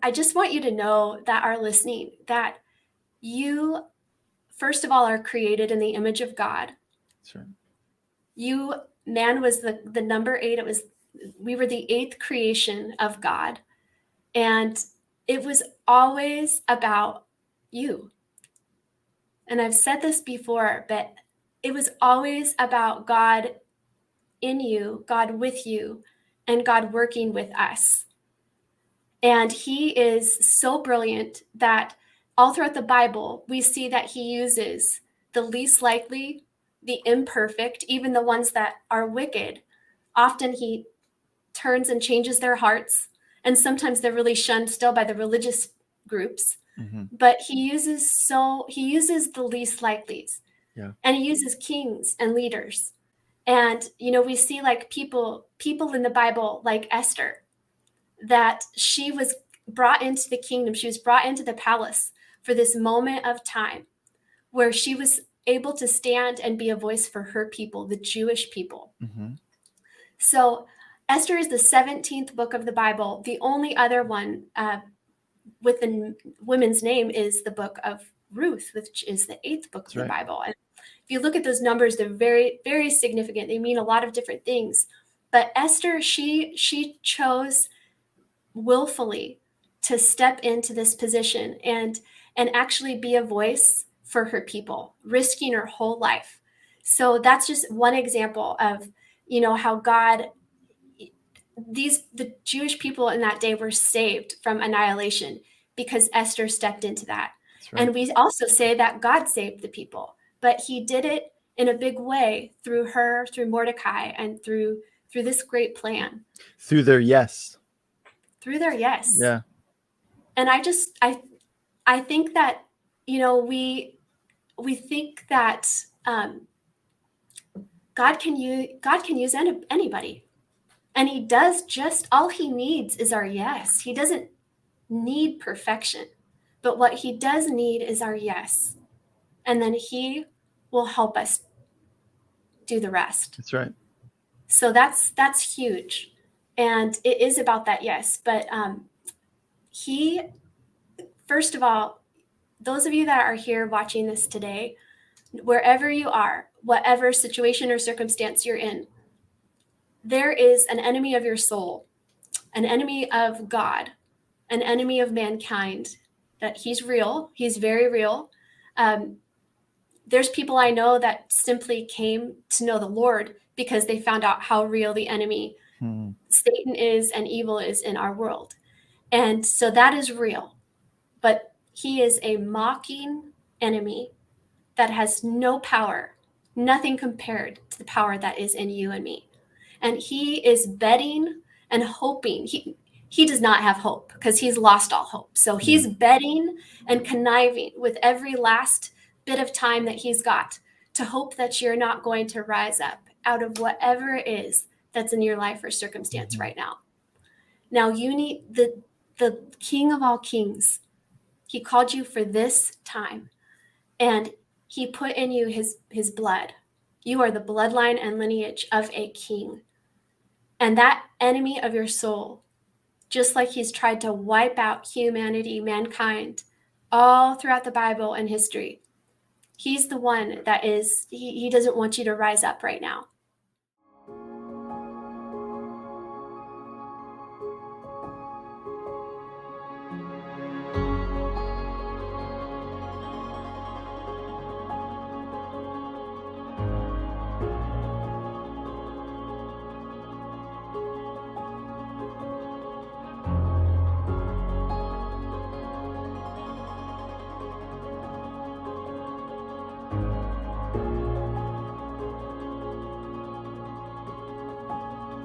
I just want you to know that are listening, that you, first of all, are created in the image of God. That's right. Man was the number 8. We were the 8th creation of God. And it was always about you. And I've said this before, but it was always about God in you, God with you, and God working with us. And he is so brilliant that all throughout the Bible, we see that he uses the least likely, the imperfect, even the ones that are wicked. Often he turns and changes their hearts. And sometimes they're really shunned still by the religious groups. Mm-hmm. But he uses the least likelies. Yeah. And he uses kings and leaders. And, we see like people in the Bible, like Esther, that she was brought into the kingdom. She was brought into the palace for this moment of time where she was able to stand and be a voice for her people, the Jewish people. Mm-hmm. So Esther is the 17th book of the Bible. The only other one with the women's name is the book of Ruth, which is the 8th book of the Bible. And if you look at those numbers, they're very, very significant. They mean a lot of different things. But Esther, she chose willfully to step into this position and actually be a voice for her people, risking her whole life. So that's just one example of, how God, the Jewish people in that day were saved from annihilation because Esther stepped into that. Right. And we also say that God saved the people, but he did it in a big way through her, through Mordecai, and through this great plan. Through their yes. Yeah. And I think that, we think that God can use anybody. And he does. Just all he needs is our yes. He doesn't need perfection, but what he does need is our yes. And then he will help us do the rest. That's right. So that's huge. And it is about that yes. But he, first of all, those of you that are here watching this today, wherever you are, whatever situation or circumstance you're in, there is an enemy of your soul, an enemy of God, an enemy of mankind, that he's real. He's very real. There's people I know that simply came to know the Lord because they found out how real the enemy, Satan is and evil is in our world. And so that is real. But he is a mocking enemy that has no power, nothing compared to the power that is in you and me. And he is betting and hoping. He does not have hope because he's lost all hope. So he's betting and conniving with every last bit of time that he's got to hope that you're not going to rise up out of whatever it is that's in your life or circumstance right now. Now you need the King of all kings. He called you for this time, and he put in you his blood. You are the bloodline and lineage of a king. And that enemy of your soul, just like he's tried to wipe out humanity, mankind, all throughout the Bible and history, he's the one that is, he doesn't want you to rise up right now.